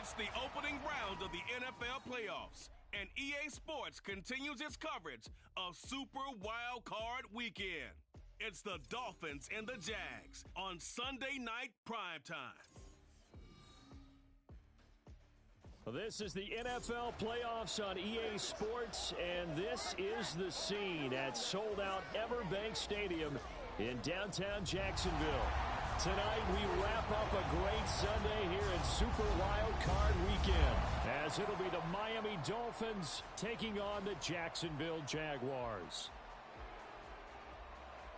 It's the opening round of the NFL playoffs, and EA Sports continues its coverage of Super WildCard Weekend. It's the Dolphins and the Jags on Sunday Night Primetime. Well, this is the NFL playoffs on EA Sports, and this is the scene at sold-out Everbank Stadium in downtown Jacksonville. Tonight, we wrap up a great Sunday here in Super WildCard Weekend, as it'll be the Miami Dolphins taking on the Jacksonville Jaguars.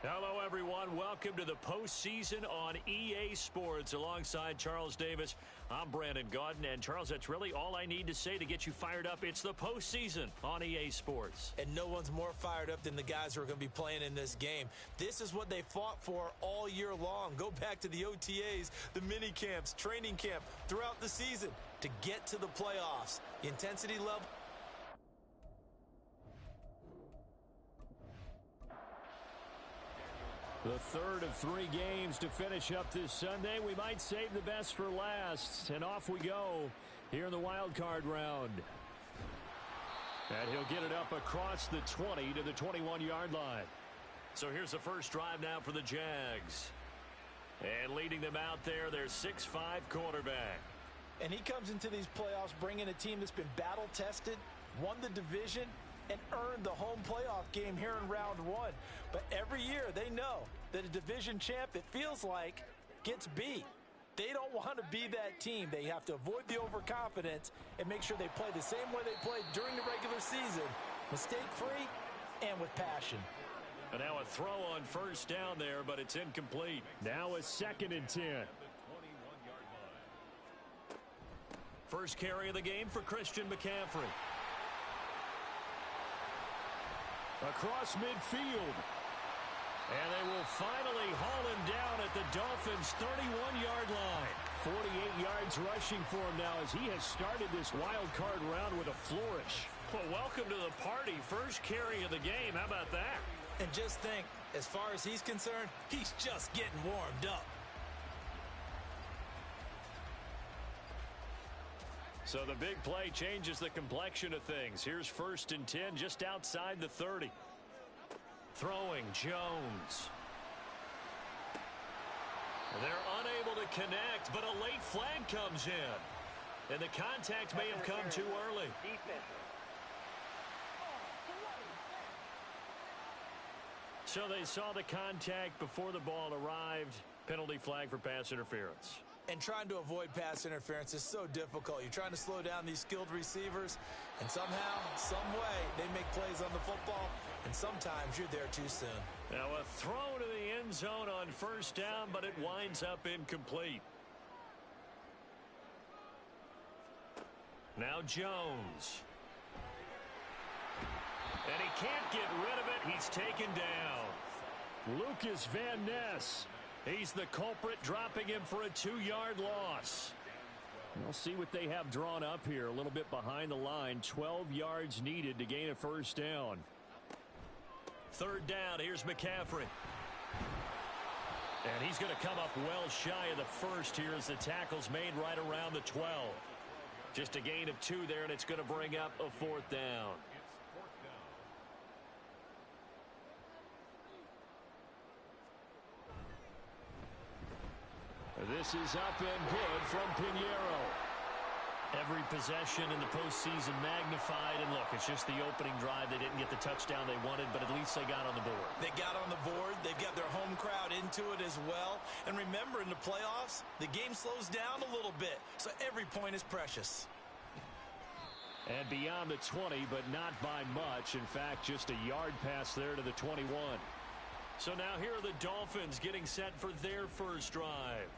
Hello, everyone. Welcome to the postseason on EA Sports. Alongside Charles Davis, I'm Brandon Gaudin. And, Charles, that's really all I need to say to get you fired up. It's the postseason on EA Sports. And no one's more fired up than the guys who are going to be playing in this game. This is what they fought for all year long. Go back to the OTAs, the mini camps, training camp, throughout the season to get to the playoffs. The intensity level. The third of 3 games to finish up this Sunday. We might save the best for last. And off we go here in the wild card round. And he'll get it up across the 20 to the 21-yard line. So here's the first drive now for the Jags. And leading them out there, their 6'5" quarterback. And he comes into these playoffs bringing a team that's been battle-tested, won the division, and earned the home playoff game here in round 1. But every year they know that a division champ, it feels like, gets beat. They don't want to be that team. They have to avoid the overconfidence and make sure they play the same way they played during the regular season, mistake-free and with passion. And now a throw on first down there, but it's incomplete. Now a 2nd and 10. First carry of the game for Christian McCaffrey. Across midfield. And they will finally haul him down at the Dolphins' 31-yard line. 48 yards rushing for him now as he has started this wild card round with a flourish. Well, welcome to the party. First carry of the game. How about that? And just think, as far as he's concerned, he's just getting warmed up. So the big play changes the complexion of things. Here's 1st and 10 just outside the 30. Throwing Jones. They're unable to connect, but a late flag comes in. And the contact may have come too early. So they saw the contact before the ball arrived. Penalty flag for pass interference. And trying to avoid pass interference is so difficult. You're trying to slow down these skilled receivers, and somehow, some way, they make plays on the football, and sometimes you're there too soon. Now a throw to the end zone on first down, but it winds up incomplete. Now Jones. And he can't get rid of it. He's taken down. Lucas Van Ness. He's the culprit, dropping him for a 2-yard loss. We'll see what they have drawn up here. A little bit behind the line. 12 yards needed to gain a first down. 3rd down. Here's McCaffrey. And he's going to come up well shy of the first here as the tackle's made right around the 12. Just a gain of 2 there, and it's going to bring up a 4th down. This is up and good from Pinheiro. Every possession in the postseason magnified. And look, it's just the opening drive. They didn't get the touchdown they wanted, but at least they got on the board. They got on the board. They've got their home crowd into it as well. And remember, in the playoffs, the game slows down a little bit. So every point is precious. And beyond the 20, but not by much. In fact, just a yard pass there to the 21. So now here are the Dolphins getting set for their first drive.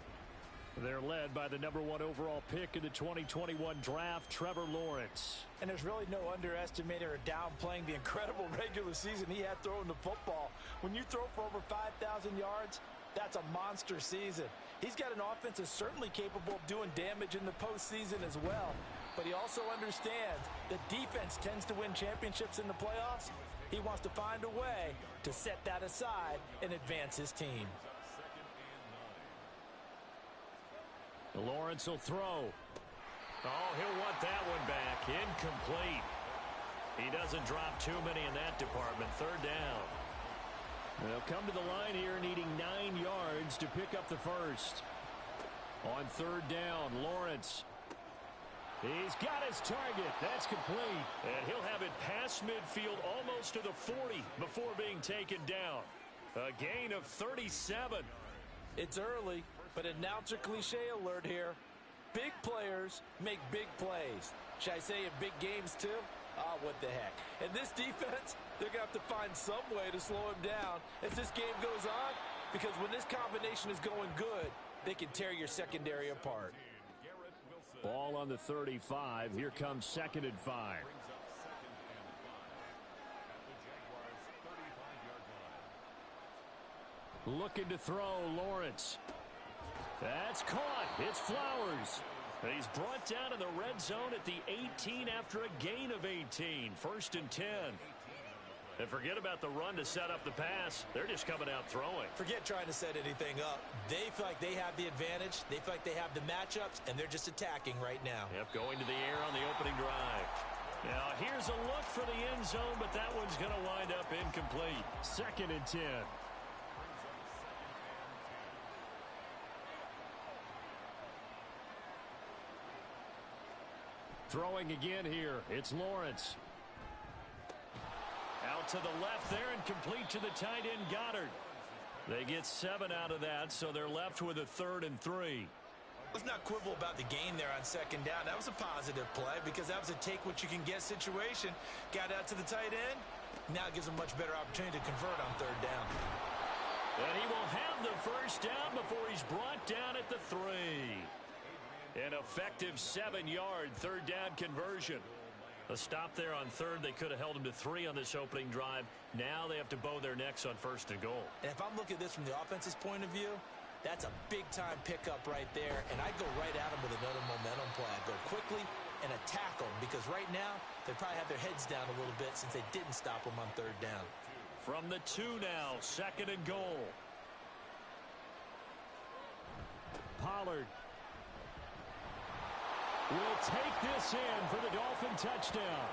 They're led by the #1 overall pick in the 2021 draft, Trevor Lawrence. And there's really no underestimating or downplaying the incredible regular season he had throwing the football. When you throw for over 5,000 yards, that's a monster season. He's got an offense that's certainly capable of doing damage in the postseason as well. But he also understands that defense tends to win championships in the playoffs. He wants to find a way to set that aside and advance his team. Lawrence will throw. Oh, he'll want that one back. Incomplete. He doesn't drop too many in that department. Third down. They'll come to the line here needing 9 yards to pick up the first. On third down, Lawrence. He's got his target. That's complete. And he'll have it past midfield almost to the 40 before being taken down. A gain of 37. It's early, but announcer cliche alert here. Big players make big plays. Should I say in big games too? Ah, what the heck. And this defense, they're going to have to find some way to slow him down as this game goes on, because when this combination is going good, they can tear your secondary apart. Ball on the 35. Here comes 2nd and 5. Looking to throw, Lawrence. That's caught. It's Flowers. He's brought down in the red zone at the 18 after a gain of 18. 1st and 10. And forget about the run to set up the pass. They're just coming out throwing. Forget trying to set anything up. They feel like they have the advantage. They feel like they have the matchups, and they're just attacking right now. Yep, going to the air on the opening drive. Now, here's a look for the end zone, but that one's going to wind up incomplete. 2nd and 10. Throwing again here. It's Lawrence. Out to the left there and complete to the tight end, Goddard. They get 7 out of that, so they're left with a 3rd and 3. Let's not quibble about the gain there on 2nd down. That was a positive play because that was a take-what-you-can-get situation. Got out to the tight end. Now it gives them a much better opportunity to convert on 3rd down. And he will have the first down before he's brought down at the 3. An effective 7-yard 3rd down conversion. A stop there on 3rd. They could have held him to 3 on this opening drive. Now they have to bow their necks on 1st and goal. And if I'm looking at this from the offense's point of view, that's a big-time pickup right there. And I'd go right at him with another momentum play. I'd go quickly and attack them because right now they probably have their heads down a little bit since they didn't stop them on 3rd down. From the 2 now, 2nd and goal. Pollard will take this in for the Dolphin touchdown.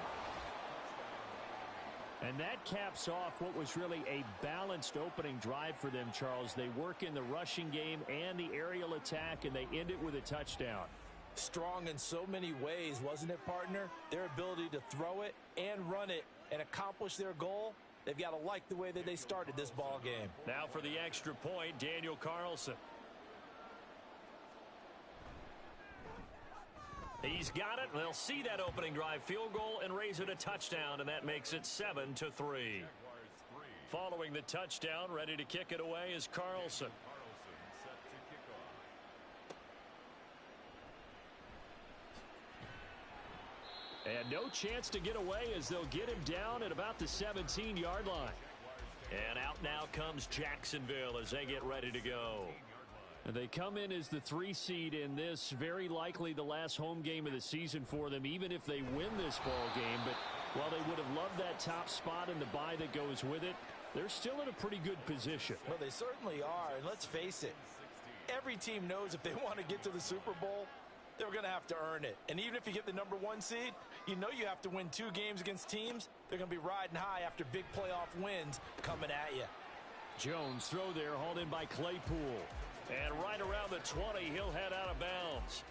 And that caps off what was really a balanced opening drive for them, Charles. They work in the rushing game and the aerial attack, and they end it with a touchdown. Strong in so many ways, wasn't it, partner? Their ability to throw it and run it and accomplish their goal, they've got to like the way that they started this ball game. Now for the extra point, Daniel Carlson. He's got it, and they'll see that opening drive field goal and raise it a touchdown, and that makes it 7-3. Following the touchdown, ready to kick it away is Carlson. And no chance to get away as they'll get him down at about the 17-yard line. And out now comes Jacksonville as they get ready to go. And they come in as the 3 seed in this, very likely the last home game of the season for them, even if they win this ball game. But while they would have loved that top spot and the bye that goes with it, they're still in a pretty good position. Well, they certainly are, and let's face it, every team knows if they want to get to the Super Bowl, they're going to have to earn it. And even if you get the number 1 seed, you know you have to win 2 games against teams. They're going to be riding high after big playoff wins coming at you. Jones throw there, hauled in by Claypool. And right around the 20, he'll head out of bounds.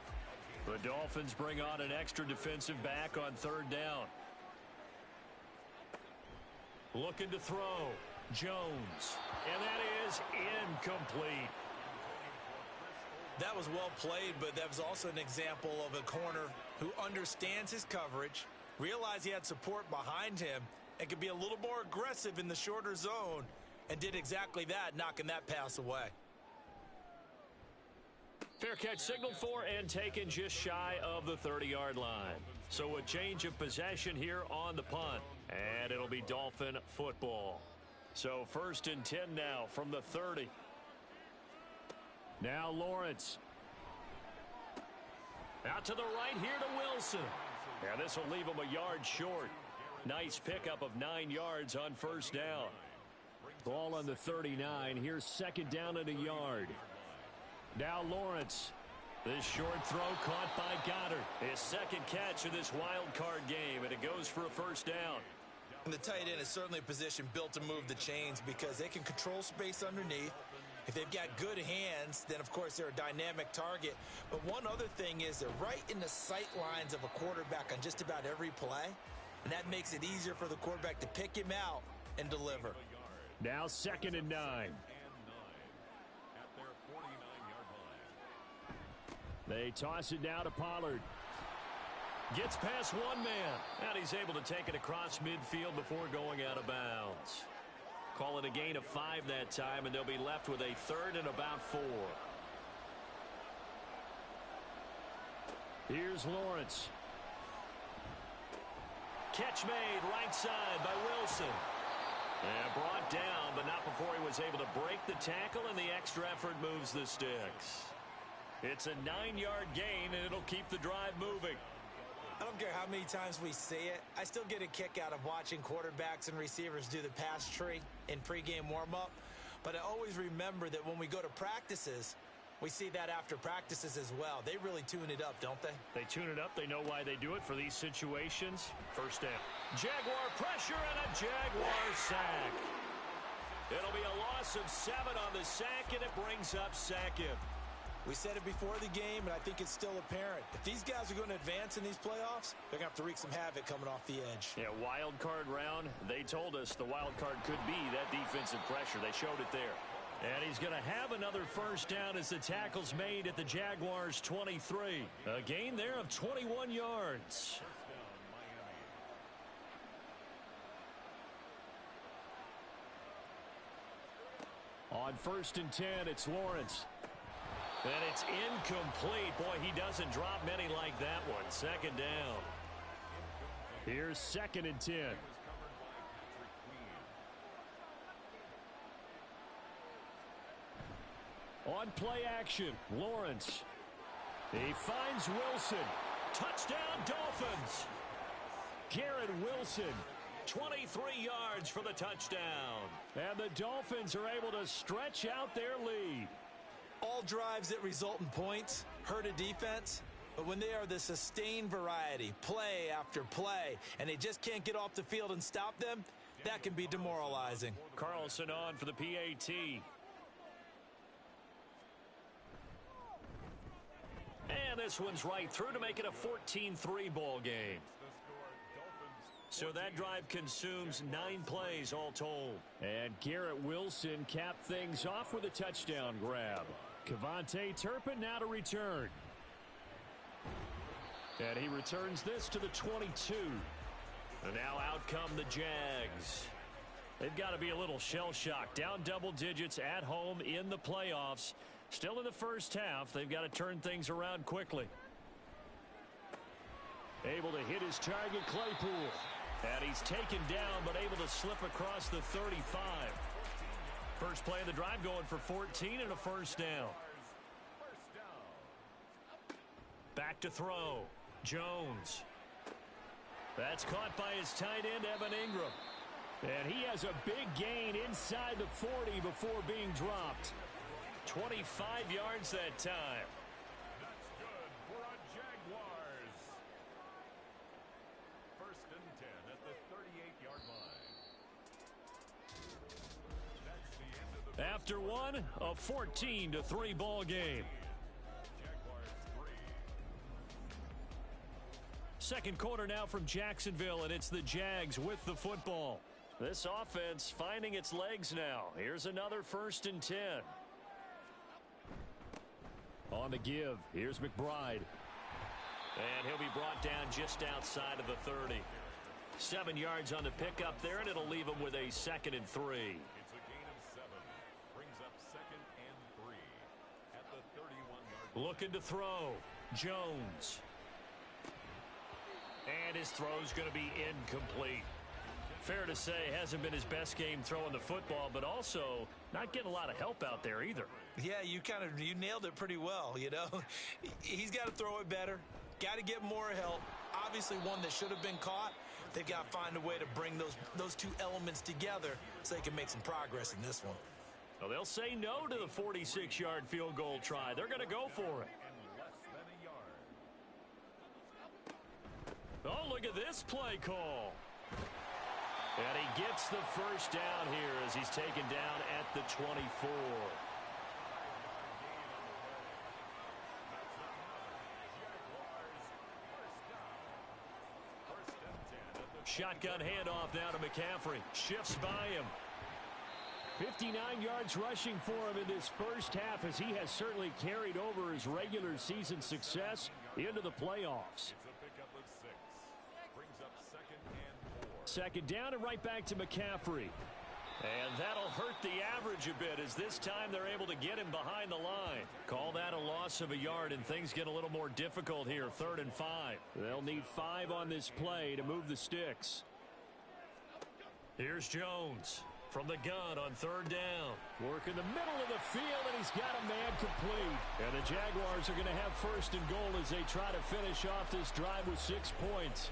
The Dolphins bring on an extra defensive back on 3rd down. Looking to throw. Jones. And that is incomplete. That was well played, but that was also an example of a corner who understands his coverage, realized he had support behind him, and could be a little more aggressive in the shorter zone, and did exactly that, knocking that pass away. Fair catch signaled for and taken just shy of the 30-yard line. So a change of possession here on the punt. And it'll be Dolphin football. So 1st and 10 now from the 30. Now Lawrence. Out to the right here to Wilson. Now this will leave him a yard short. Nice pickup of 9 yards on 1st down. Ball on the 39. Here's 2nd down and a yard. Now Lawrence. This short throw caught by Goddard. His second catch of this wild card game, and it goes for a first down. And the tight end is certainly a position built to move the chains because they can control space underneath. If they've got good hands, then, of course, they're a dynamic target. But one other thing is they're right in the sight lines of a quarterback on just about every play, and that makes it easier for the quarterback to pick him out and deliver. Now 2nd and 9. They toss it now to Pollard. Gets past one man, and he's able to take it across midfield before going out of bounds. Call it a gain of 5 that time, and they'll be left with a 3rd and about 4. Here's Lawrence. Catch made right side by Wilson. And brought down, but not before he was able to break the tackle, and the extra effort moves the sticks. It's a 9-yard gain, and it'll keep the drive moving. I don't care how many times we see it. I still get a kick out of watching quarterbacks and receivers do the pass tree in pregame warm-up. But I always remember that when we go to practices, we see that after practices as well. They really tune it up, don't they? They tune it up. They know why they do it for these situations. First down. Jaguar pressure and a Jaguar sack. It'll be a loss of 7 on the sack, and it brings up 2nd. We said it before the game, and I think it's still apparent. If these guys are going to advance in these playoffs, they're going to have to wreak some havoc coming off the edge. Yeah, wild card round. They told us the wild card could be that defensive pressure. They showed it there. And he's going to have another first down as the tackle's made at the Jaguars' 23. A gain there of 21 yards. On 1st and 10, it's Lawrence. And it's incomplete. Boy, he doesn't drop many like that one. 2nd down. Here's 2nd and 10. On play action, Lawrence. He finds Wilson. Touchdown, Dolphins. Garrett Wilson, 23 yards for the touchdown. And the Dolphins are able to stretch out their lead. All drives that result in points hurt a defense, but when they are the sustained variety, play after play, and they just can't get off the field and stop them, that can be demoralizing. Carlson on for the PAT. And this one's right through to make it a 14-3 ball game. So that drive consumes 9 plays all told. And Garrett Wilson capped things off with a touchdown grab. Kevontae Turpin now to return. And he returns this to the 22. And now out come the Jags. They've got to be a little shell-shocked. Down double digits at home in the playoffs. Still in the first half. They've got to turn things around quickly. Able to hit his target, Claypool. And he's taken down, but able to slip across the 35. First play of the drive going for 14 and a first down. Back to throw. Jones. That's caught by his tight end, Evan Ingram. And he has a big gain inside the 40 before being dropped. 25 yards that time. That's good for a Jaguars. 1st and 10 at the 38-yard line. That's the end of the After one, a 14-3 ball game. Jaguars 3. 2nd quarter now from Jacksonville, and it's the Jags with the football. This offense finding its legs now. Here's another 1st and 10. On the give, here's McBride. And he'll be brought down just outside of the 30. 7 yards on the pickup there, and it'll leave him with a 2nd and 3. It's a gain of 7. Brings up 2nd and 3 at the 31-yard line. Looking to throw. Jones. And his throw's going to be incomplete. Fair to say, hasn't been his best game throwing the football, but also not getting a lot of help out there either. Yeah, you nailed it pretty well, you know. He's got to throw it better. Got to get more help. Obviously one that should have been caught. They've got to find a way to bring those two elements together so they can make some progress in this one. Well, they'll say no to the 46-yard field goal try. They're going to go for it. look at this play call. And he gets the first down here as he's taken down at the 24. Shotgun handoff now to McCaffrey. Shifts by him. 59 yards rushing for him in this first half as he has certainly carried over his regular season success into the playoffs. Second down and right back to McCaffrey. And that'll hurt the average a bit as this time they're able to get him behind the line. Call that a loss of a yard and things get a little more difficult here. 3rd and 5. They'll need 5 on this play to move the sticks. Here's Jones from the gun on 3rd down. Work in the middle of the field and he's got a man complete. And the Jaguars are going to have 1st and goal as they try to finish off this drive with 6 points.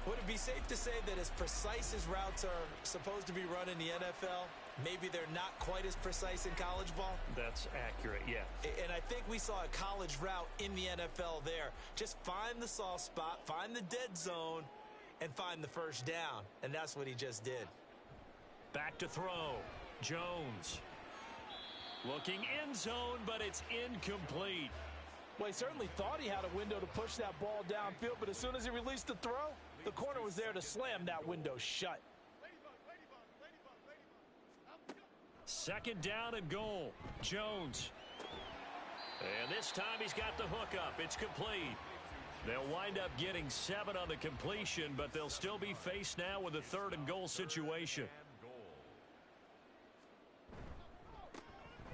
Would it be safe to say that as precise as routes are supposed to be run in the NFL, maybe they're not quite as precise in college ball? That's accurate, yeah. And I think we saw a college route in the NFL there. Just find the soft spot, find the dead zone, and find the first down. And that's what he just did. Back to throw. Jones. Looking end zone, but it's incomplete. Well, he certainly thought he had a window to push that ball downfield, but as soon as he released the throw, the corner was there to slam that window shut. 2nd down and goal. Jones. And this time he's got the hook up. It's complete. They'll wind up getting 7 on the completion, but they'll still be faced now with a 3rd and goal situation.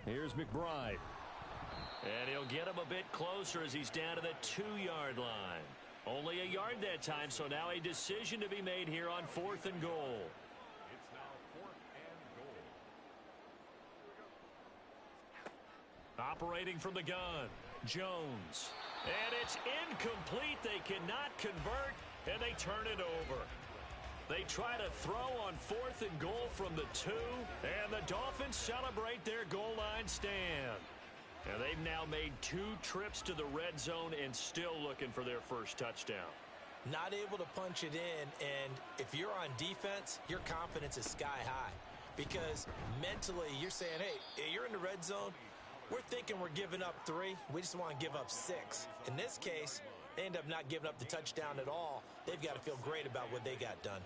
Here's McBride. And he'll get him a bit closer as he's down to the 2-yard line. Only a yard that time, so now a decision to be made here on 4th and goal. It's now 4th and goal. Operating from the gun, Jones. And it's incomplete. They cannot convert, and they turn it over. They try to throw on 4th and goal from the 2, and the Dolphins celebrate their goal line stand. And they've now made 2 trips to the red zone and still looking for their first touchdown. Not able to punch it in, and if you're on defense, your confidence is sky high. Because mentally, you're saying, hey, you're in the red zone. We're thinking we're giving up 3. We just want to give up 6. In this case, they end up not giving up the touchdown at all. They've got to feel great about what they got done.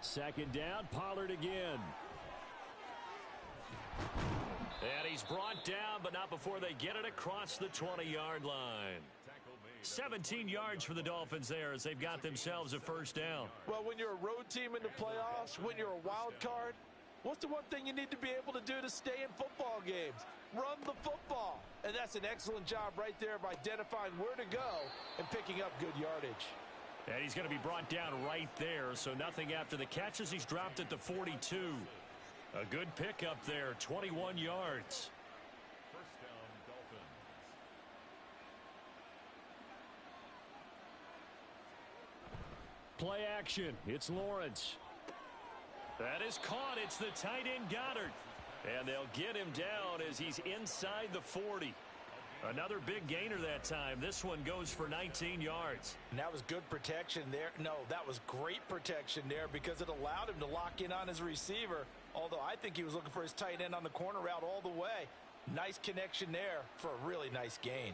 2nd down, Pollard again. And he's brought down, but not before they get it across the 20-yard line. 17 yards for the Dolphins there as they've got themselves a first down. Well, when you're a road team in the playoffs, when you're a wild card, what's the one thing you need to be able to do to stay in football games? Run the football. And that's an excellent job right there of identifying where to go and picking up good yardage. And he's going to be brought down right there, so nothing after the catch as he's dropped at the 42. A good pickup there, 21 yards. First down, Dolphins. Play action. It's Lawrence. That is caught. It's the tight end Goddard. And they'll get him down as he's inside the 40. Another big gainer that time. This one goes for 19 yards. And that was good protection there. No, that was great protection there because it allowed him to lock in on his receiver. Although I think he was looking for his tight end on the corner route all the way. Nice connection there for a really nice gain.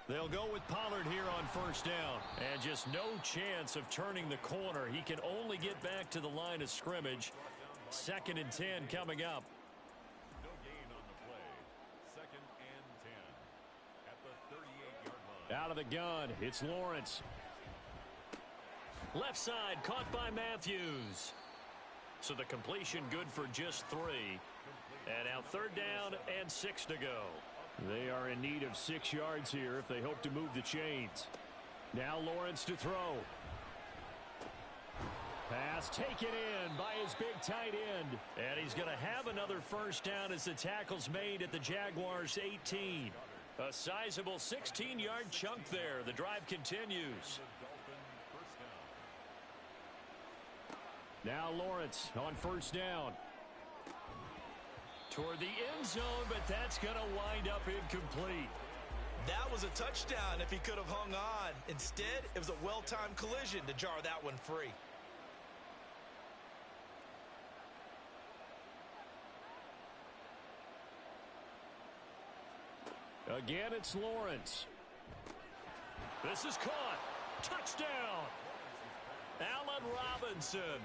They'll go with Pollard here on first down. And just no chance of turning the corner. He can only get back to the line of scrimmage. 2nd and 10 coming up. No gain on the play. 2nd and 10 at the 38-yard line. Out of the gun, it's Lawrence. Left side, caught by Matthews. So the completion good for just 3. And now 3rd down and 6 to go. They are in need of 6 yards here if they hope to move the chains. Now Lawrence to throw. Pass taken in by his big tight end. And he's going to have another first down as the tackle's made at the Jaguars' 18. A sizable 16-yard chunk there. The drive continues. Now Lawrence on first down. Toward the end zone, but that's going to wind up incomplete. That was a touchdown if he could have hung on. Instead, it was a well-timed collision to jar that one free. Again, it's Lawrence. This is caught. Touchdown. Allen Robinson.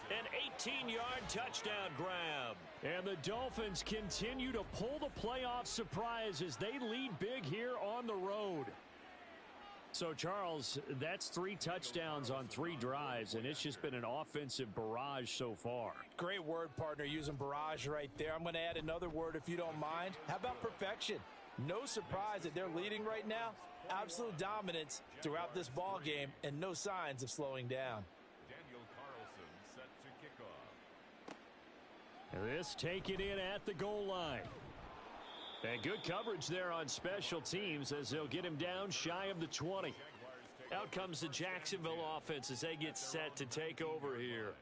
An 18-yard touchdown grab. And the Dolphins continue to pull the playoff surprise as they lead big here on the road. So, Charles, that's 3 touchdowns on 3 drives, and it's just been an offensive barrage so far. Great word, partner, using barrage right there. I'm going to add another word if you don't mind. How about perfection? No surprise that they're leading right now. Absolute dominance throughout this ball game and no signs of slowing down. This taken in at the goal line. And good coverage there on special teams as they'll get him down shy of the 20. Out comes the Jacksonville offense as they get set to take over here.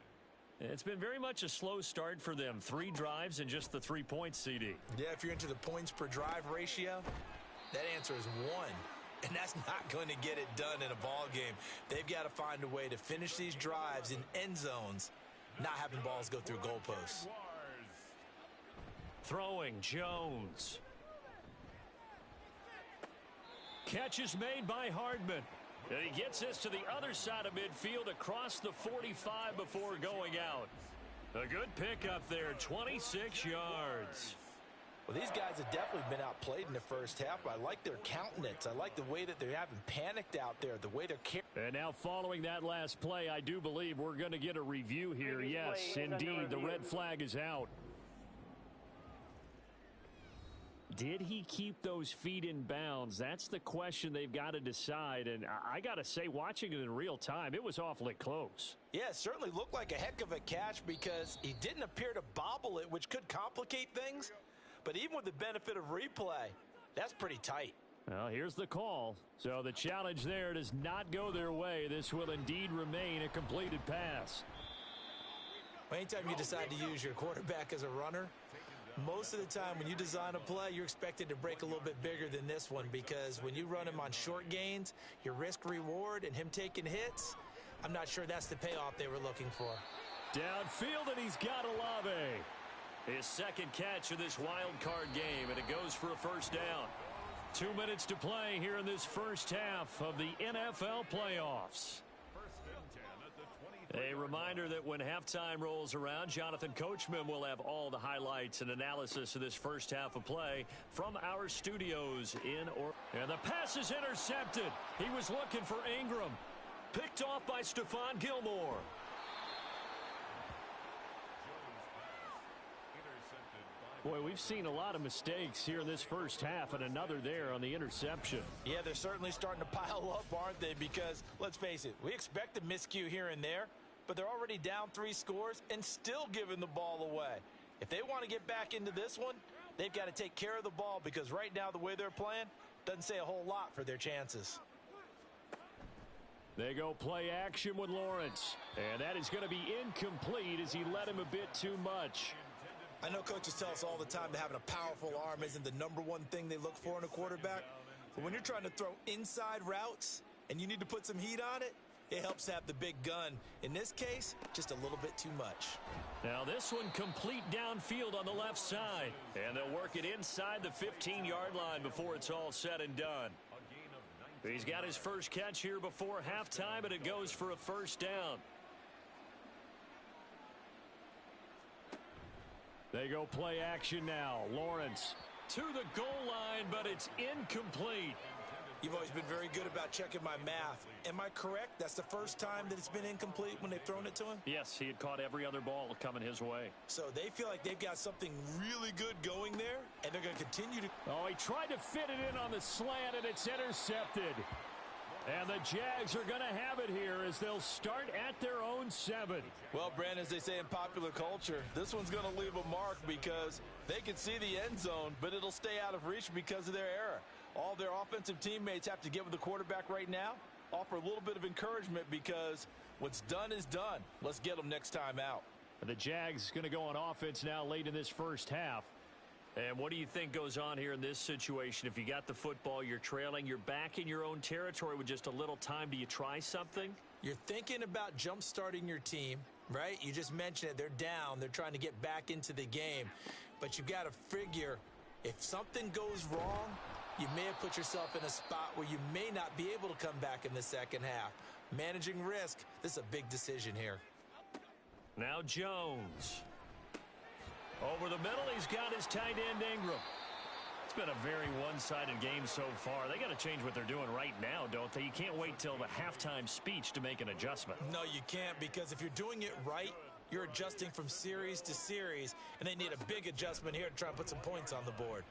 It's been very much a slow start for them. 3 drives and just the 3 points, CD. Yeah, if you're into the points per drive ratio, that answer is 1. And that's not going to get it done in a ball game. They've got to find a way to finish these drives in end zones, not having balls go through goalposts. Throwing Jones. Catch is made by Hardman. And he gets this to the other side of midfield across the 45 before going out. A good pickup there, 26 yards. Well, these guys have definitely been outplayed in the first half. I like their countenance. I like the way that they haven't panicked out there, the way they're carrying. And now following that last play, I do believe we're going to get a review here. Yes, indeed, the red flag is out. Did he keep those feet in bounds? That's the question they've got to decide. And I got to say, watching it in real time, it was awfully close. Yeah, it certainly looked like a heck of a catch because he didn't appear to bobble it, which could complicate things. But even with the benefit of replay, that's pretty tight. Well, here's the call. So the challenge there does not go their way. This will indeed remain a completed pass. Anytime you decide to use your quarterback as a runner, most of the time when you design a play, you're expected to break a little bit bigger than this one because when you run him on short gains, your risk-reward and him taking hits, I'm not sure that's the payoff they were looking for. Downfield, and he's got Olave. His second catch of this wild card game, and it goes for a first down. 2 minutes to play here in this first half of the NFL playoffs. A reminder that when halftime rolls around, Jonathan Coachman will have all the highlights and analysis of this first half of play from our studios in Orlando. And the pass is intercepted. He was looking for Ingram. Picked off by Stephon Gilmore. Boy, we've seen a lot of mistakes here in this first half and another there on the interception. Yeah, they're certainly starting to pile up, aren't they? Because, let's face it, we expect a miscue here and there, but they're already down 3 scores and still giving the ball away. If they want to get back into this one, they've got to take care of the ball because right now the way they're playing doesn't say a whole lot for their chances. They go play action with Lawrence, and that is going to be incomplete as he led him a bit too much. I know coaches tell us all the time that having a powerful arm isn't the #1 thing they look for in a quarterback. But when you're trying to throw inside routes and you need to put some heat on it, it helps to have the big gun. In this case, just a little bit too much. Now this one complete downfield on the left side. And they'll work it inside the 15-yard line before it's all said and done. He's got his first catch here before halftime, and it goes for a first down. They go play action now. Lawrence to the goal line, but it's incomplete. You've always been very good about checking my math. Am I correct? That's the first time that it's been incomplete when they've thrown it to him? Yes, he had caught every other ball coming his way. So they feel like they've got something really good going there, and they're going to continue to... Oh, he tried to fit it in on the slant, and it's intercepted. And the Jags are going to have it here as they'll start at their own 7. Well, Brandon, as they say in popular culture, this one's going to leave a mark because they can see the end zone, but it'll stay out of reach because of their error. All their offensive teammates have to get with the quarterback right now, offer a little bit of encouragement because what's done is done. Let's get them next time out. The Jags going to go on offense now late in this first half. And what do you think goes on here in this situation? If you got the football, you're trailing, you're back in your own territory with just a little time. Do you try something? You're thinking about jump-starting your team, right? You just mentioned it. They're down. They're trying to get back into the game. But you've got to figure if something goes wrong, you may have put yourself in a spot where you may not be able to come back in the second half. Managing risk, this is a big decision here. Now Jones. Over the middle, he's got his tight end Ingram. It's been a very one-sided game so far. They got to change what they're doing right now, don't they? You can't wait till the halftime speech to make an adjustment. No, you can't, because if you're doing it right, you're adjusting from series to series, and they need a big adjustment here to try and put some points on the board.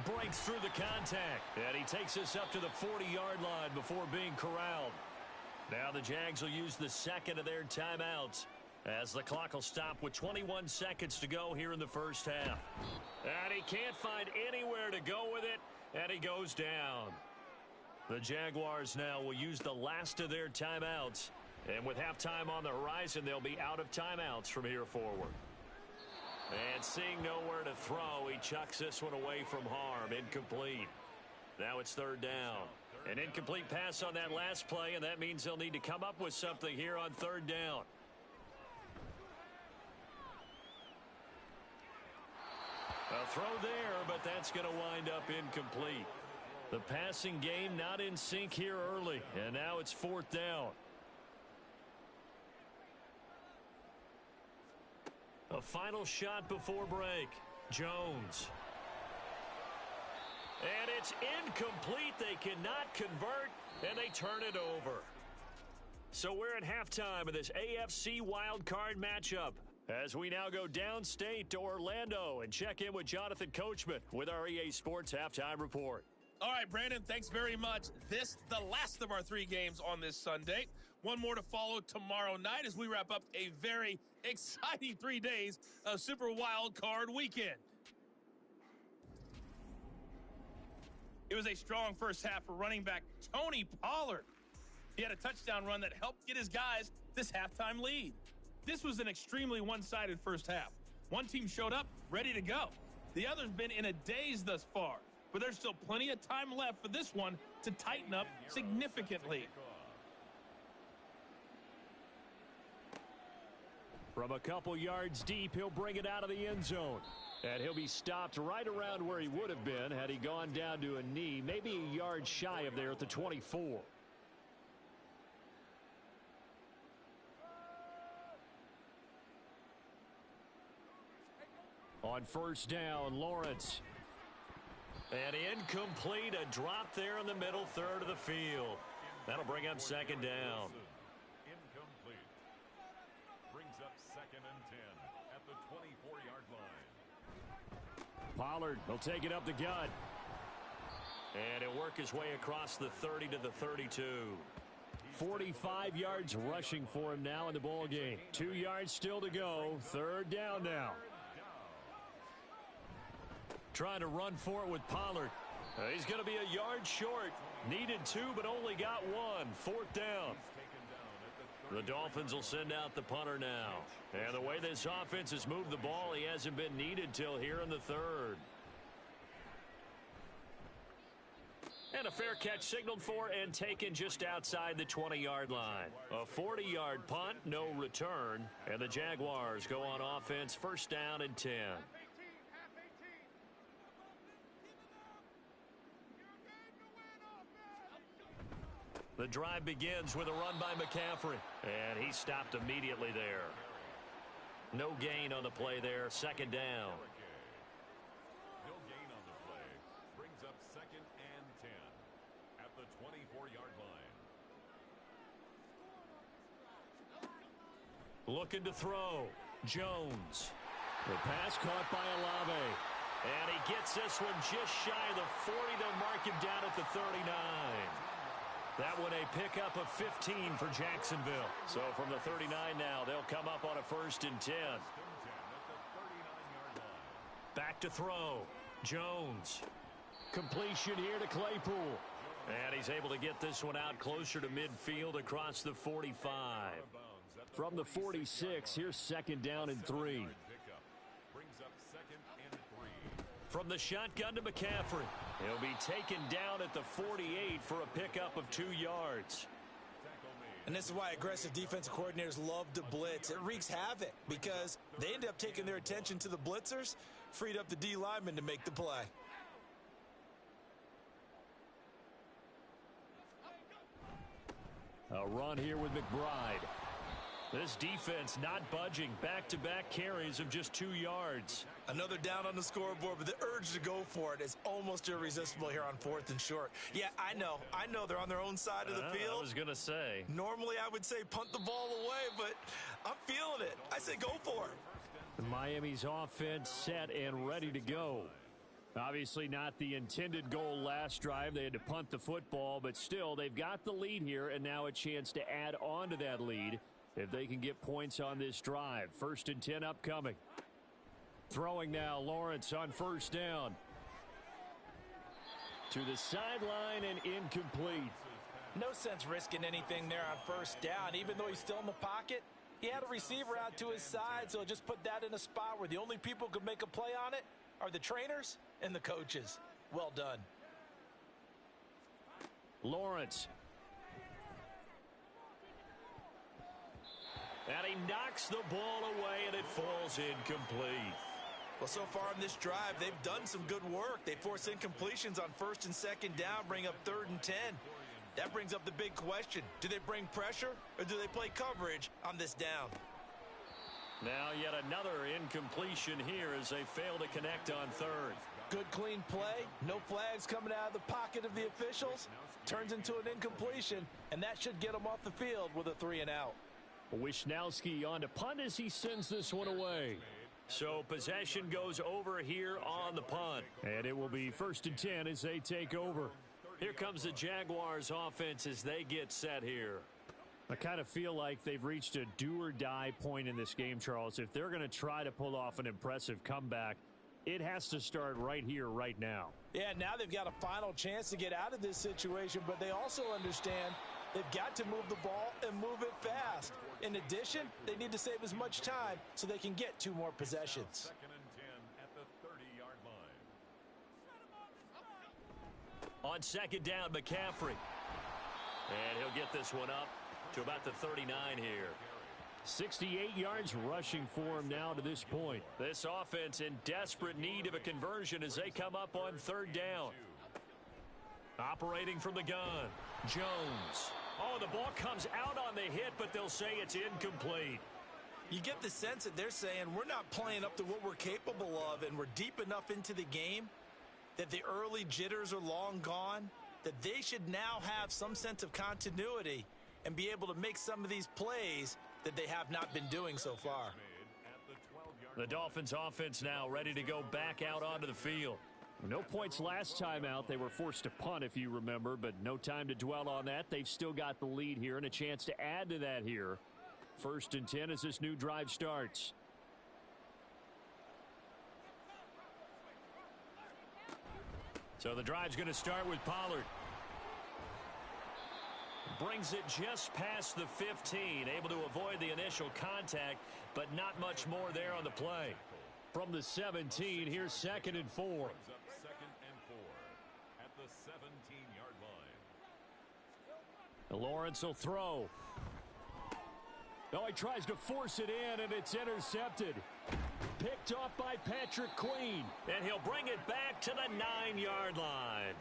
Breaks through the contact, and he takes us up to the 40-yard line before being corralled. Now the Jags will use the second of their timeouts as the clock will stop with 21 seconds to go here in the first half. And he can't find anywhere to go with it, and he goes down. The Jaguars now will use the last of their timeouts, and with halftime on the horizon, they'll be out of timeouts from here forward. And seeing nowhere to throw, he chucks this one away from harm. Incomplete. Now it's third down. An incomplete pass on that last play, and that means they'll need to come up with something here on third down. A throw there, but that's going to wind up incomplete. The passing game not in sync here early, and now it's fourth down. A final shot before break. Jones. And it's incomplete. They cannot convert, and they turn it over. So we're at halftime of this AFC wildcard matchup as we now go downstate to Orlando and check in with Jonathan Coachman with our EA Sports Halftime Report. All right, Brandon, thanks very much. This, the last of our three games on this Sunday. One more to follow tomorrow night as we wrap up a very exciting 3 days of Super Wild Card Weekend. It was a strong first half for running back Tony Pollard. He had a touchdown run that helped get his guys this halftime lead. This was an extremely one-sided first half. One team showed up ready to go. The other's been in a daze thus far, but there's still plenty of time left for this one to tighten up significantly. From a couple yards deep, he'll bring it out of the end zone. And he'll be stopped right around where he would have been had he gone down to a knee, maybe a yard shy of there at the 24. On first down, Lawrence. And incomplete, a drop there in the middle third of the field. That'll bring up second down. Incomplete. Brings up second and 10 at the 24-yard line. Pollard will take it up the gut. And he'll work his way across the 30 to the 32. 45 yards rushing for him now in the ball game. 2 yards still to go. Third down now. Trying to run for it with Pollard. He's going to be a yard short. Needed 2, but only got 1. Fourth down. The Dolphins will send out the punter now. And the way this offense has moved the ball, he hasn't been needed till here in the third. And a fair catch signaled for and taken just outside the 20-yard line. A 40-yard punt, no return. And the Jaguars go on offense, first down and 10. The drive begins with a run by McCaffrey, and he stopped immediately there. No gain on the play there, second down. No gain on the play. Brings up second and 10 at the 24-yard line. Looking to throw. Jones. The pass caught by Olave. And he gets this one just shy of the 40. They'll mark him down at the 39. That one a pickup of 15 for Jacksonville. So from the 39 now, they'll come up on a first and 10. Back to throw. Jones. Completion here to Claypool. And he's able to get this one out closer to midfield across the 45. From the 46, here's second down and 3. Brings up second and 3. From the shotgun to McCaffrey. He'll be taken down at the 48 for a pickup of 2 yards. And this is why aggressive defensive coordinators love to blitz. It wreaks havoc because they end up taking their attention to the blitzers, freed up the D lineman to make the play. A run here with McBride. This defense not budging. Back-to-back carries of just 2 yards. Another down on the scoreboard, but the urge to go for it is almost irresistible here on 4th and short. Yeah, I know they're on their own side of the field. I was going to say. Normally I would say punt the ball away, but I'm feeling it. I say go for it. Miami's offense set and ready to go. Obviously not the intended goal last drive. They had to punt the football, but still they've got the lead here and now a chance to add on to that lead if they can get points on this drive. 1st and 10 upcoming. Throwing now, Lawrence on 1st down. To the sideline and incomplete. No sense risking anything there on 1st down. Even though he's still in the pocket, he had a receiver out to his side, so just put that in a spot where the only people who could make a play on it are the trainers and the coaches. Well done. Lawrence. And he knocks the ball away, and it falls incomplete. Well, so far in this drive, they've done some good work. They force incompletions on 1st and 2nd down, bring up 3rd and 10. That brings up the big question. Do they bring pressure, or do they play coverage on this down? Now yet another incompletion here as they fail to connect on 3rd. Good, clean play. No flags coming out of the pocket of the officials. Turns into an incompletion, and that should get them off the field with a 3 and out. Wisnowski on to punt as he sends this one away. So possession goes over here on the punt. And it will be 1st and 10 as they take over. Here comes the Jaguars offense as they get set here. I kind of feel like they've reached a do-or-die point in this game, Charles. If they're going to try to pull off an impressive comeback, it has to start right here, right now. Yeah, now they've got a final chance to get out of this situation, but they also understand they've got to move the ball and move it fast. In addition, they need to save as much time so they can get 2 more possessions. 2nd and 10 at the 30-yard line. On 2nd down, McCaffrey. And he'll get this one up to about the 39 here. 68 yards rushing for him now to this point. This offense in desperate need of a conversion as they come up on 3rd down. Operating from the gun, Jones. Oh, the ball comes out on the hit, but they'll say it's incomplete. You get the sense that they're saying we're not playing up to what we're capable of, and we're deep enough into the game that the early jitters are long gone, that they should now have some sense of continuity and be able to make some of these plays that they have not been doing so far. The Dolphins offense now ready to go back out onto the field. No points last time out. They were forced to punt, if you remember, but no time to dwell on that. They've still got the lead here and a chance to add to that here. 1st and 10 as this new drive starts. So the drive's going to start with Pollard. Brings it just past the 15, able to avoid the initial contact, but not much more there on the play. From the 17, here's 2nd and 4. Brings up 2nd and 4 at the 17-yard line. Lawrence will throw. Oh, he tries to force it in, and it's intercepted. Picked off by Patrick Queen, and he'll bring it back to the 9-yard line.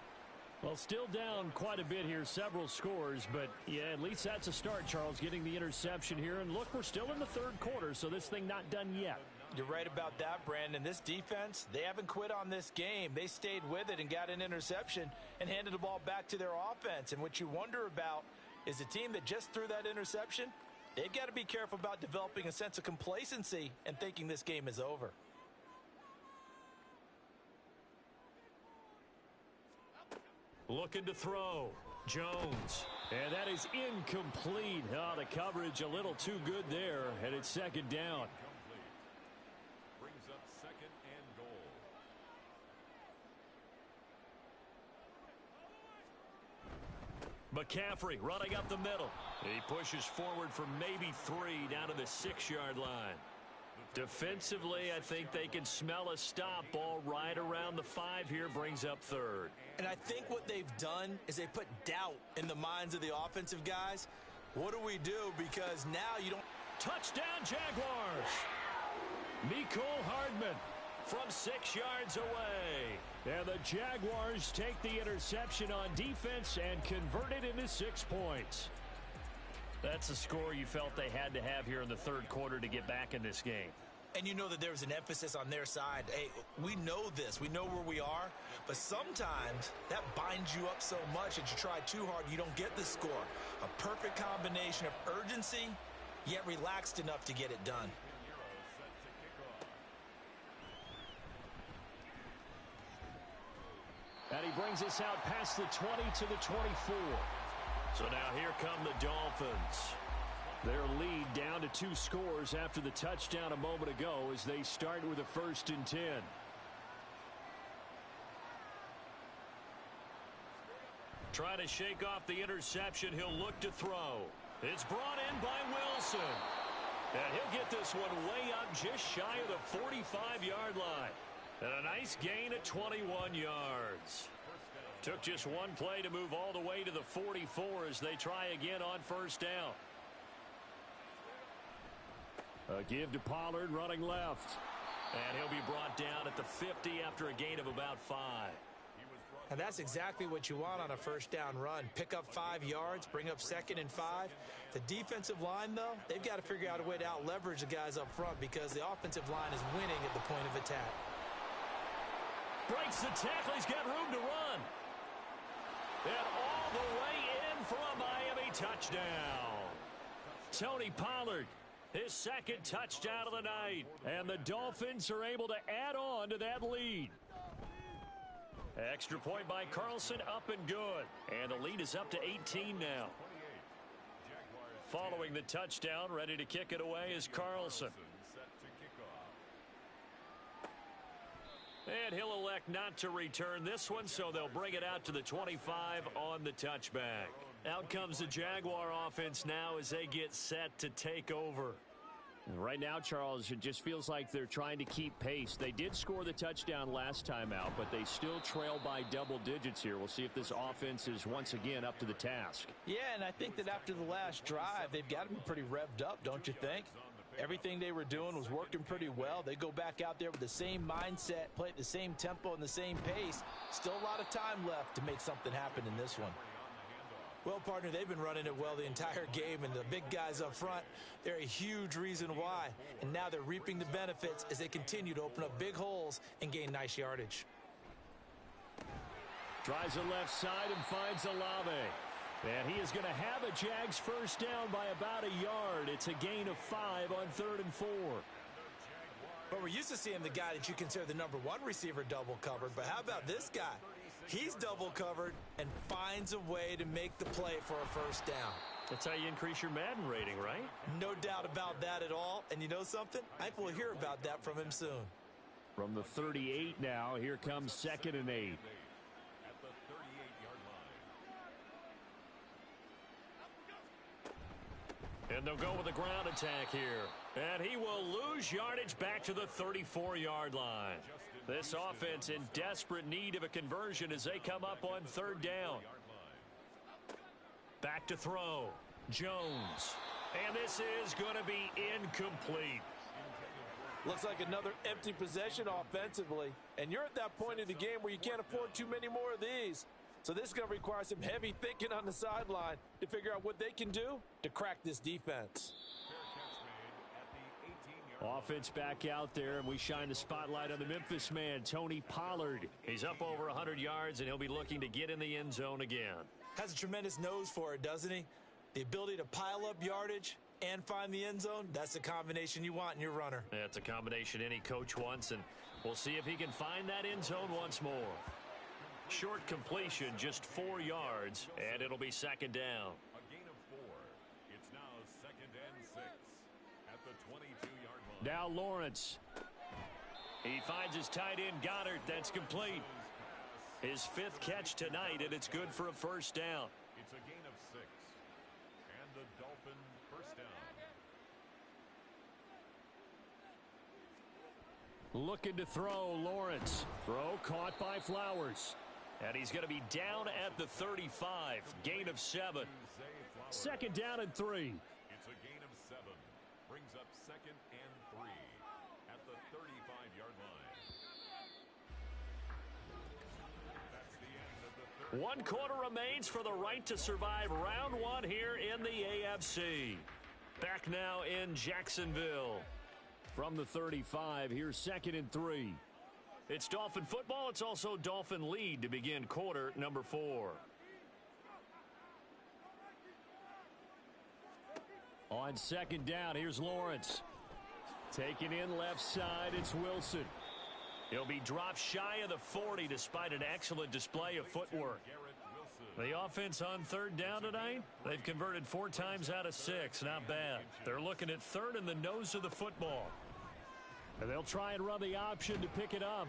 Well, still down quite a bit here, several scores, but yeah, at least that's a start, Charles, getting the interception here. And look, we're still in the 3rd quarter, so this thing not done yet. You're right about that, Brandon. This defense, they haven't quit on this game. They stayed with it and got an interception and handed the ball back to their offense. And what you wonder about is the team that just threw that interception, they've got to be careful about developing a sense of complacency and thinking this game is over. Looking to throw. Jones. And that is incomplete. Oh, the coverage a little too good there, and it's 2nd down. Brings up 2nd and goal. McCaffrey running up the middle. He pushes forward for maybe 3 down to the 6-yard line. Defensively, I think they can smell a stop. Ball right around the 5 here, brings up 3rd. And I think what they've done is they put doubt in the minds of the offensive guys. What do we do? Because now you don't... Touchdown, Jaguars! Mecole Hardman from 6 yards away. And the Jaguars take the interception on defense and convert it into 6 points. That's a score you felt they had to have here in the 3rd quarter to get back in this game. And you know that there's an emphasis on their side. Hey, we know this. We know where we are. But sometimes that binds you up so much that you try too hard, you don't get the score. A perfect combination of urgency, yet relaxed enough to get it done. And he brings us out past the 20 to the 24. So now here come the Dolphins. Their lead down to 2 scores after the touchdown a moment ago as they start with a 1st and 10. Trying to shake off the interception. He'll look to throw. It's brought in by Wilson. And he'll get this one way up just shy of the 45-yard line. And a nice gain of 21 yards. Took just one play to move all the way to the 44 as they try again on 1st down. A give to Pollard running left. And he'll be brought down at the 50 after a gain of about 5. And that's exactly what you want on a 1st down run. Pick up 5 yards, bring up 2nd and 5. The defensive line, though, they've got to figure out a way to out-leverage the guys up front because the offensive line is winning at the point of attack. Breaks the tackle. He's got room to run. And all the way in for a Miami touchdown. Tony Pollard, his 2nd touchdown of the night. And the Dolphins are able to add on to that lead. Extra point by Carlson, up and good. And the lead is up to 18 now. Following the touchdown, ready to kick it away is Carlson. And he'll elect not to return this one, so they'll bring it out to the 25 on the touchback. Out comes the Jaguar offense now as they get set to take over. Right now, Charles, it just feels like they're trying to keep pace. They did score the touchdown last time out, but they still trail by double digits here. We'll see if this offense is once again up to the task. Yeah, and I think that after the last drive, they've got to be pretty revved up, don't you think? Everything they were doing was working pretty well. They go back out there with the same mindset, play at the same tempo and the same pace. Still a lot of time left to make something happen in this one. Well, partner, they've been running it well the entire game, and the big guys up front, they're a huge reason why. And now they're reaping the benefits as they continue to open up big holes and gain nice yardage. Tries the left side and finds Olave. And he is going to have a Jags 1st down by about a yard. It's a gain of 5 on 3rd and 4. But we're used to seeing the guy that you consider the number 1 receiver double covered. But how about this guy? He's double covered and finds a way to make the play for a 1st down. That's how you increase your Madden rating, right? No doubt about that at all. And you know something? I think we'll hear about that from him soon. From the 38 now, here comes 2nd and 8. And they'll go with a ground attack here. And he will lose yardage back to the 34-yard line. This offense in desperate need of a conversion as they come up on 3rd down. Back to throw. Jones. And this is going to be incomplete. Looks like another empty possession offensively. And you're at that point in the game where you can't afford too many more of these. So this is going to require some heavy thinking on the sideline to figure out what they can do to crack this defense. Offense back out there, and we shine the spotlight on the Memphis man, Tony Pollard. He's up over 100 yards, and he'll be looking to get in the end zone again. Has a tremendous nose for it, doesn't he? The ability to pile up yardage and find the end zone, that's the combination you want in your runner. That's a combination any coach wants, and we'll see if he can find that end zone once more. Short completion, just 4 yards, and it'll be 2nd down. A gain of 4. It's now 2nd and 6 at the 22-yard line. Now Lawrence. He finds his tight end Goddard. That's complete. His 5th catch tonight, and it's good for a 1st down. It's a gain of the Dolphin first down. Looking to throw, Lawrence. Throw caught by Flowers. And he's going to be down at the 35. Gain of 7. Second down and 3. It's a gain of 7. Brings up second and 3 at the 35-yard line. That's the end of the third. 1 quarter remains for the right to survive round 1 here in the AFC. Back now in Jacksonville. From the 35, here's second and 3. It's Dolphin football. It's also Dolphin lead to begin quarter number 4. On second down, here's Lawrence. Taking in left side, it's Wilson. He'll be dropped shy of the 40 despite an excellent display of footwork. The offense on third down tonight, they've converted 4 times out of 6. Not bad. They're looking at third in the nose of the football. And they'll try and run the option to pick it up.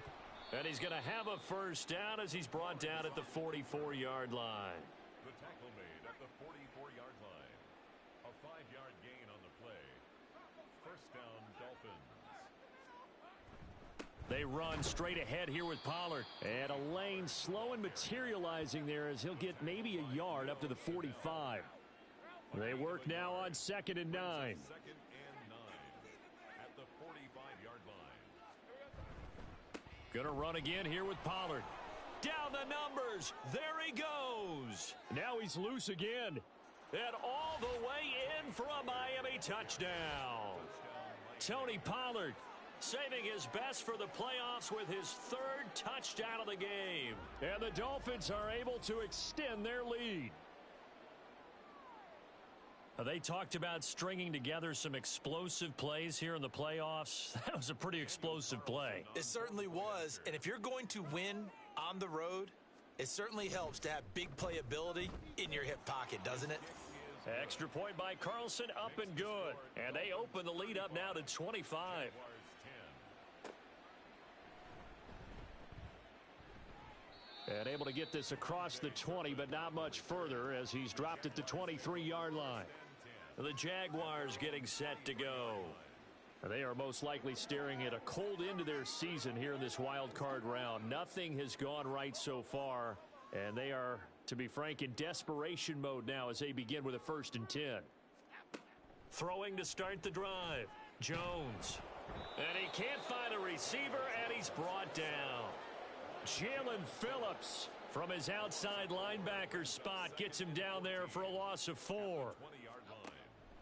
And he's going to have a first down as he's brought down at the 44-yard line. The tackle made at the 44-yard line. A 5-yard gain on the play. First down, Dolphins. They run straight ahead here with Pollard. And a lane slow and materializing there as he'll get maybe a yard up to the 45. They work now on second and 9. Second and 9 at the 45-yard line. Gonna run again here with Pollard. Down the numbers. There he goes. Now he's loose again. And all the way in for a Miami touchdown. Tony Pollard saving his best for the playoffs with his 3rd touchdown of the game. And the Dolphins are able to extend their lead. They talked about stringing together some explosive plays here in the playoffs. That was a pretty explosive play. It certainly was. And if you're going to win on the road, it certainly helps to have big playability in your hip pocket, doesn't it? Extra point by Carlson, up and good. And they open the lead up now to 25. And able to get this across the 20, but not much further as he's dropped at the 23-yard line. The Jaguars getting set to go. They are most likely staring at a cold end to their season here in this wild card round. Nothing has gone right so far, and they are, to be frank, in desperation mode now as they begin with a 1st and 10. Throwing to start the drive. Jones. And he can't find a receiver, and he's brought down. Jalen Phillips from his outside linebacker spot gets him down there for a loss of 4.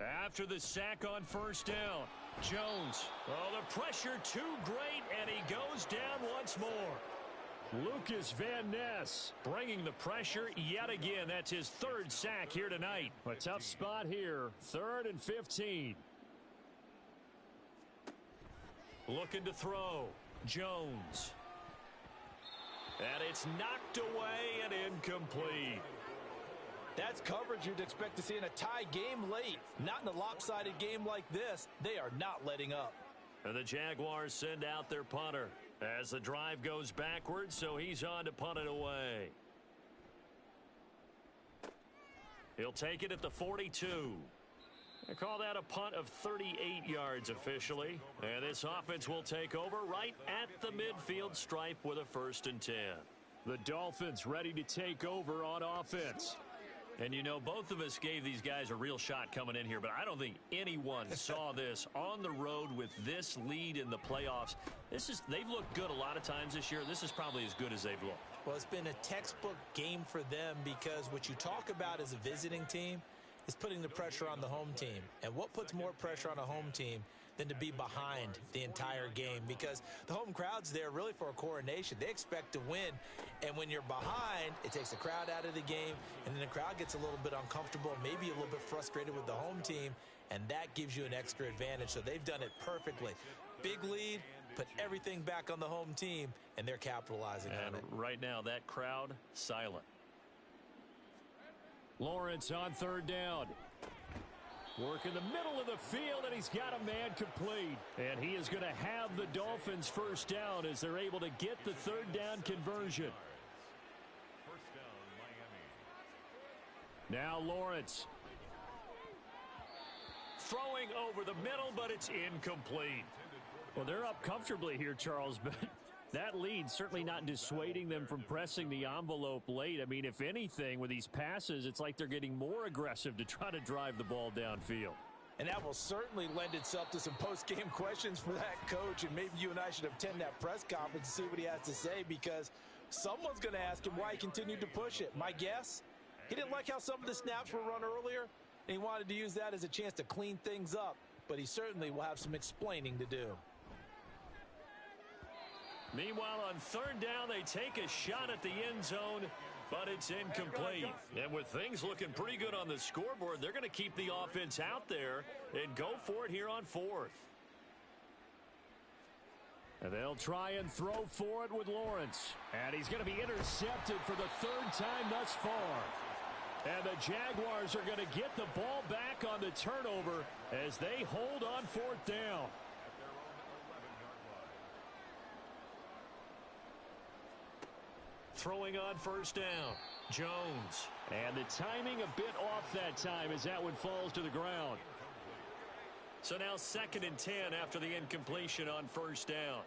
After the sack on first down, Jones. Oh, the pressure too great, and he goes down once more. Lucas Van Ness bringing the pressure yet again. That's his 3rd sack here tonight. A tough spot here, 3rd and 15. Looking to throw, Jones. And it's knocked away and incomplete. That's coverage you'd expect to see in a tie game late. Not in a lopsided game like this. They are not letting up. And the Jaguars send out their punter as the drive goes backwards, so he's on to punt it away. He'll take it at the 42. They call that a punt of 38 yards officially. And this offense will take over right at the midfield stripe with a 1st and 10. The Dolphins ready to take over on offense. And, you know, both of us gave these guys a real shot coming in here, but I don't think anyone saw this on the road with this lead in the playoffs. They've looked good a lot of times this year. This is probably as good as they've looked. Well, it's been a textbook game for them because what you talk about as a visiting team is putting the pressure on the home team. And what puts more pressure on a home team than to be behind the entire game? Because the home crowd's there really for a coronation. They expect to win. And when you're behind, it takes the crowd out of the game. And then the crowd gets a little bit uncomfortable, maybe a little bit frustrated with the home team. And that gives you an extra advantage. So they've done it perfectly. Big lead, put everything back on the home team, and they're capitalizing on it. Right now, that crowd, silent. Lawrence on 3rd down. Work in the middle of the field, and he's got a man complete. And he is going to have the Dolphins first down as they're able to get the 3rd down conversion. First down, Miami. Now Lawrence. Throwing over the middle, but it's incomplete. Well, they're up comfortably here, Charles, but that lead certainly not dissuading them from pressing the envelope late. I mean, if anything, with these passes, it's like they're getting more aggressive to try to drive the ball downfield. And that will certainly lend itself to some post-game questions for that coach, and maybe you and I should attend that press conference and see what he has to say, because someone's going to ask him why he continued to push it. My guess, he didn't like how some of the snaps were run earlier, and he wanted to use that as a chance to clean things up, but he certainly will have some explaining to do. Meanwhile, on third down, they take a shot at the end zone, but it's incomplete. And with things looking pretty good on the scoreboard, they're going to keep the offense out there and go for it here on fourth. And they'll try and throw for it with Lawrence. And he's going to be intercepted for the third time thus far. And the Jaguars are going to get the ball back on the turnover as they hold on fourth down. Throwing on first down, Jones. And the timing a bit off that time as that one falls to the ground. So now 2nd and 10 after the incompletion on first down.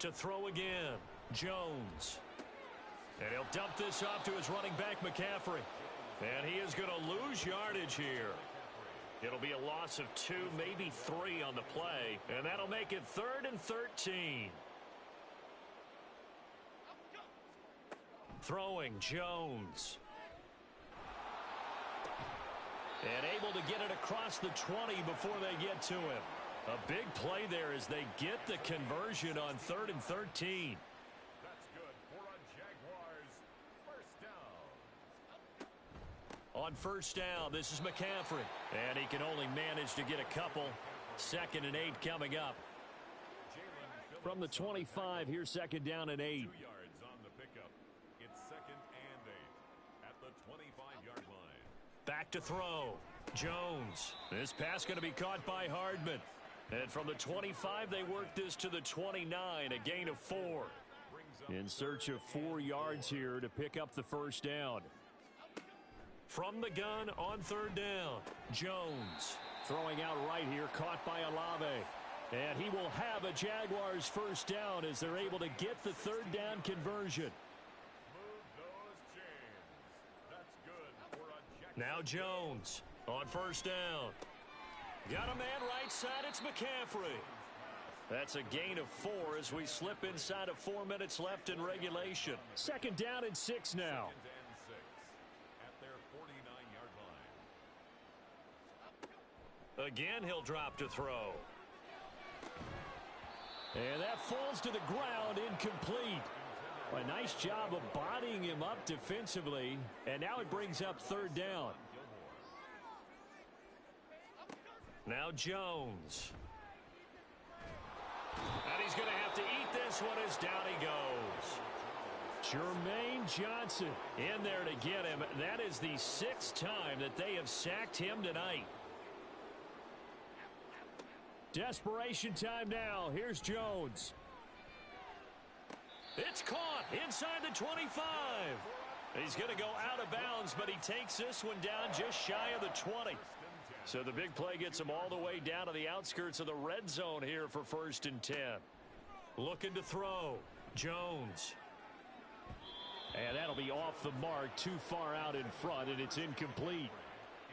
To throw again, Jones. And he'll dump this off to his running back, McCaffrey. And he is going to lose yardage here. It'll be a loss of 2, maybe 3 on the play. And that'll make it 3rd and 13. Throwing, Jones. And able to get it across the 20 before they get to him. A big play there as they get the conversion on 3rd and 13. That's good for a Jaguars first down. On first down, this is McCaffrey. And he can only manage to get a couple. 2nd and 8 coming up. From the 25, here's 2nd down and 8. 2 yards on the pickup. It's 2nd and 8 at the 25-yard line. Back to throw. Jones. This pass going to be caught by Hardman. And from the 25, they work this to the 29, a gain of 4. In search of 4 yards here to pick up the first down. From the gun on 3rd down, Jones. Throwing out right here, caught by Olave. And he will have a Jaguars first down as they're able to get the 3rd down conversion. Now Jones on first down. Got a man right side, it's McCaffrey. That's a gain of 4 as we slip inside of 4 minutes left in regulation. 2nd down and 6 now. At their 49-yard line. Again, he'll drop to throw. And that falls to the ground, incomplete. A nice job of bodying him up defensively. And now it brings up 3rd down. Now Jones. And he's going to have to eat this one as down he goes. Jermaine Johnson in there to get him. That is the 6th time that they have sacked him tonight. Desperation time now. Here's Jones. It's caught inside the 25. He's going to go out of bounds, but he takes this one down just shy of the 20. So the big play gets him all the way down to the outskirts of the red zone here for 1st and 10. Looking to throw. Jones. And that'll be off the mark, too far out in front, and it's incomplete.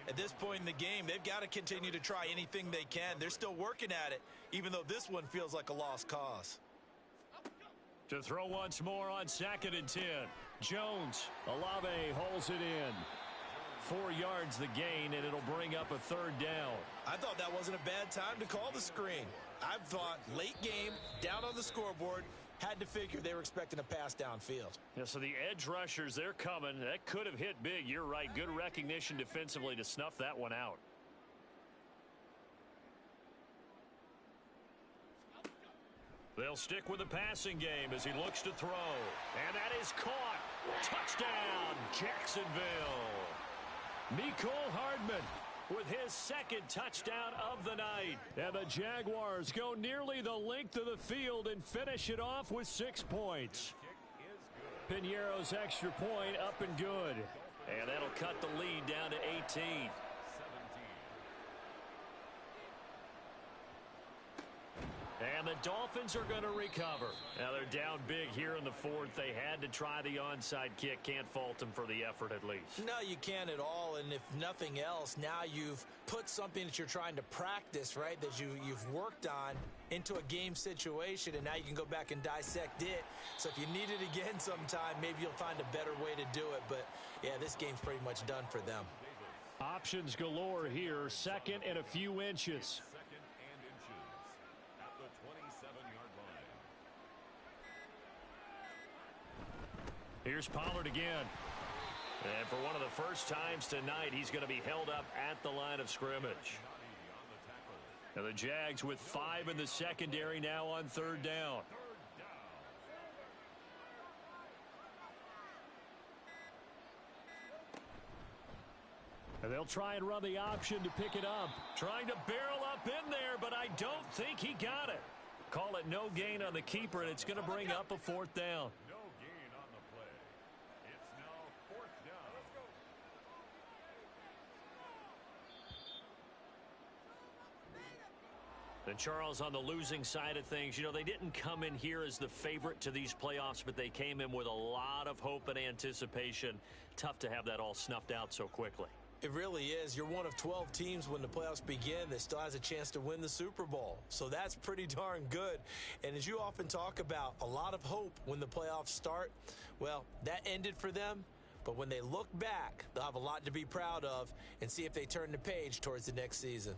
At this point in the game, they've got to continue to try anything they can. They're still working at it, even though this one feels like a lost cause. To throw once more on 2nd and 10. Jones. Olave holds it in. 4 yards the gain, and it'll bring up a 3rd down. I thought that wasn't a bad time to call the screen. I've thought late game, down on the scoreboard, had to figure they were expecting a pass downfield. Yeah, so the edge rushers, they're coming. That could have hit big. You're right. Good recognition defensively to snuff that one out. They'll stick with the passing game as he looks to throw. And that is caught. Touchdown, Jacksonville. Mecole Hardman with his 2nd touchdown of the night. And the Jaguars go nearly the length of the field and finish it off with 6 points. Piñeiro's extra point up and good. And that'll cut the lead down to 18. And the Dolphins are going to recover. Now they're down big here in the fourth. They had to try the onside kick. Can't fault them for the effort at least. No, you can't at all. And if nothing else, now you've put something that you're trying to practice, right, that you've worked on into a game situation, and now you can go back and dissect it. So if you need it again sometime, maybe you'll find a better way to do it. But, yeah, this game's pretty much done for them. Options galore here. Second and a few inches. Second and inches at the 27-yard line. Here's Pollard again. And for one of the first times tonight, he's going to be held up at the line of scrimmage. And the Jags with 5 in the secondary now on third down. And they'll try and run the option to pick it up. Trying to barrel up in there, but I don't think he got it. Call it no gain on the keeper, and it's going to bring up a fourth down. No gain on the play. It's now fourth down. And Charles, on the losing side of things, you know, they didn't come in here as the favorite to these playoffs, but they came in with a lot of hope and anticipation. Tough to have that all snuffed out so quickly. It really is. You're one of 12 teams when the playoffs begin that still has a chance to win the Super Bowl. So that's pretty darn good. And as you often talk about, a lot of hope when the playoffs start. Well, that ended for them. But when they look back, they'll have a lot to be proud of and see if they turn the page towards the next season.